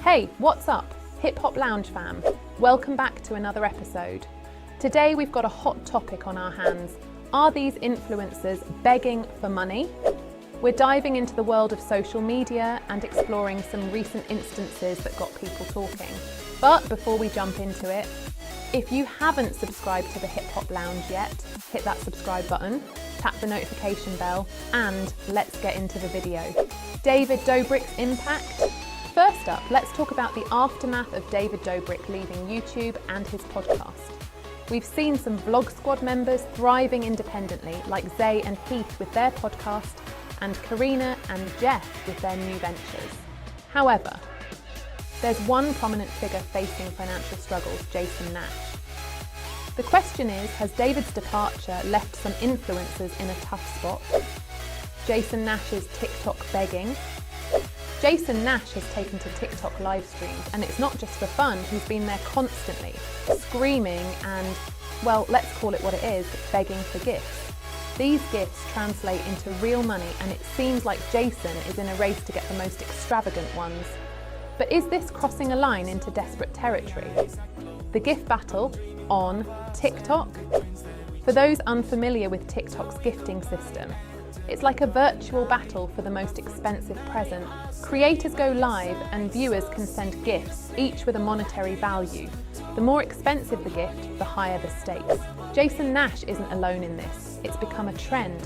Hey, what's up? HipHop Lounge fam. Welcome back to another episode. Today we've got a hot topic on our hands. Are these influencers begging for money? We're diving into the world of social media and exploring some recent instances that got people talking. But before we jump into it, if you haven't subscribed to the HipHop Lounge yet, hit that subscribe button, tap the notification bell, and let's get into the video. David Dobrik's impact. First up, let's talk about the aftermath of David Dobrik leaving YouTube and his podcast. We've seen some Vlog Squad members thriving independently, like Zay and Heath with their podcast, and Karina and Jeff with their new ventures. However, there's one prominent figure facing financial struggles, Jason Nash. The question is, has David's departure left some influencers in a tough spot? Jason Nash's TikTok begging. Jason Nash has taken to TikTok live streams, and it's not just for fun. He's been there constantly, screaming and, well, let's call it what it is, begging for gifts. These gifts translate into real money, and it seems like Jason is in a race to get the most extravagant ones. But is this crossing a line into desperate territory? The gift battle on TikTok? For those unfamiliar with TikTok's gifting system, it's like a virtual battle for the most expensive present. Creators go live and viewers can send gifts, each with a monetary value. The more expensive the gift, the higher the stakes. Jason Nash isn't alone in this. It's become a trend.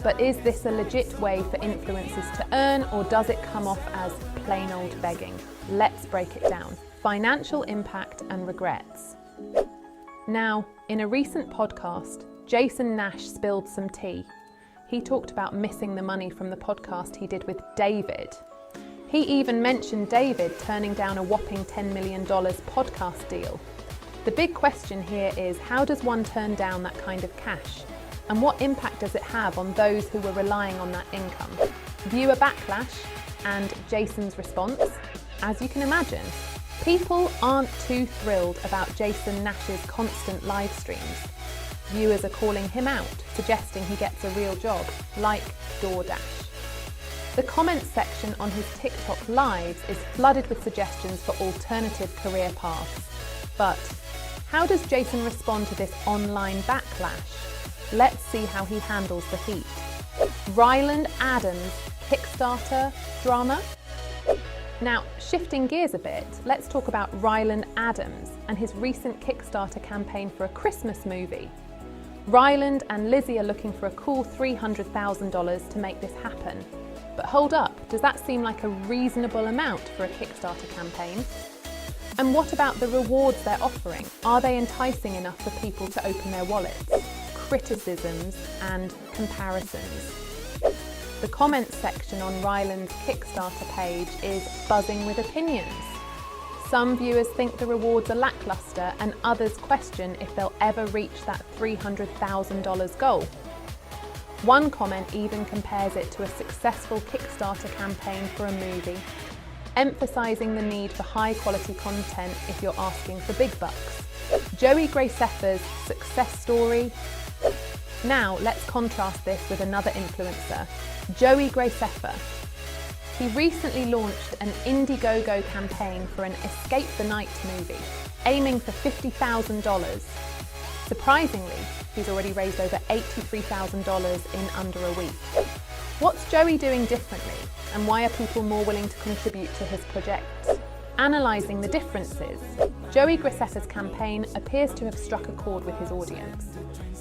But is this a legit way for influencers to earn, or does it come off as plain old begging? Let's break it down. Financial impact and regrets. Now, in a recent podcast, Jason Nash spilled some tea. He talked about missing the money from the podcast he did with David. He even mentioned David turning down a whopping $10 million podcast deal. The big question here is, how does one turn down that kind of cash? And what impact does it have on those who were relying on that income? Viewer backlash and Jason's response. As you can imagine, people aren't too thrilled about Jason Nash's constant live streams. Viewers are calling him out, suggesting he gets a real job, like DoorDash. The comments section on his TikTok lives is flooded with suggestions for alternative career paths. But how does Jason respond to this online backlash? Let's see how he handles the heat. Ryland Adams' Kickstarter drama? Now, shifting gears a bit, let's talk about Ryland Adams and his recent Kickstarter campaign for a Christmas movie. Ryland and Lizzie are looking for a cool $300,000 to make this happen. But hold up, does that seem like a reasonable amount for a Kickstarter campaign? And what about the rewards they're offering? Are they enticing enough for people to open their wallets? Criticisms and comparisons. The comments section on Ryland's Kickstarter page is buzzing with opinions. Some viewers think the rewards are lackluster, and others question if they'll ever reach that $300,000 goal. One comment even compares it to a successful Kickstarter campaign for a movie, emphasising the need for high-quality content if you're asking for big bucks. Joey Graceffa's success story. Now let's contrast this with another influencer, Joey Graceffa. He recently launched an Indiegogo campaign for an Escape the Night movie, aiming for $50,000. Surprisingly, he's already raised over $83,000 in under a week. What's Joey doing differently, and why are people more willing to contribute to his projects? Analysing the differences, Joey Graceffa's campaign appears to have struck a chord with his audience.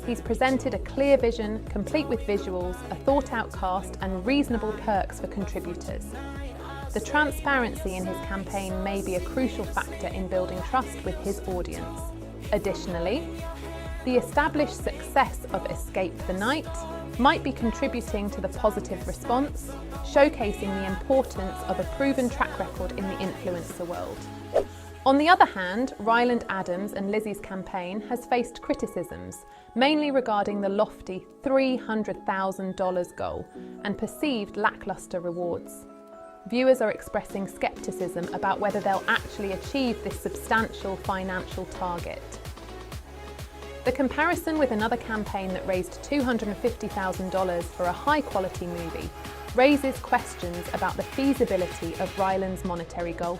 He's presented a clear vision, complete with visuals, a thought-out cast, and reasonable perks for contributors. The transparency in his campaign may be a crucial factor in building trust with his audience. Additionally, the established success of Escape the Night might be contributing to the positive response, showcasing the importance of a proven track record in the influencer world. On the other hand, Ryland Adams and Lizzie's campaign has faced criticisms, mainly regarding the lofty $300,000 goal and perceived lackluster rewards. Viewers are expressing skepticism about whether they'll actually achieve this substantial financial target. The comparison with another campaign that raised $250,000 for a high-quality movie raises questions about the feasibility of Ryland's monetary goal.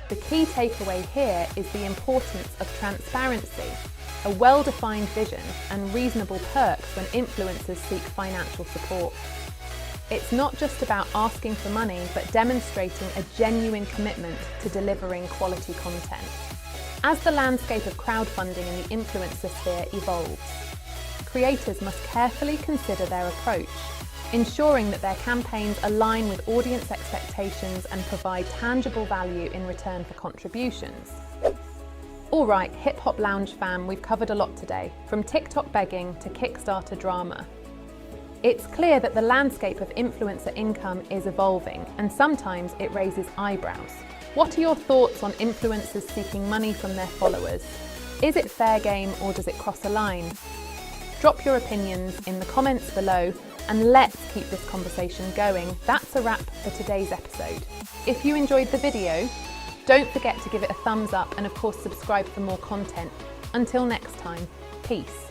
The key takeaway here is the importance of transparency, a well-defined vision, and reasonable perks when influencers seek financial support. It's not just about asking for money, but demonstrating a genuine commitment to delivering quality content. As the landscape of crowdfunding in the influencer sphere evolves, creators must carefully consider their approach, ensuring that their campaigns align with audience expectations and provide tangible value in return for contributions. Alright, Hip Hop Lounge fam, we've covered a lot today, from TikTok begging to Kickstarter drama. It's clear that the landscape of influencer income is evolving, and sometimes it raises eyebrows. What are your thoughts on influencers seeking money from their followers? Is it fair game or does it cross a line? Drop your opinions in the comments below and let's keep this conversation going. That's a wrap for today's episode. If you enjoyed the video, don't forget to give it a thumbs up and of course subscribe for more content. Until next time, peace.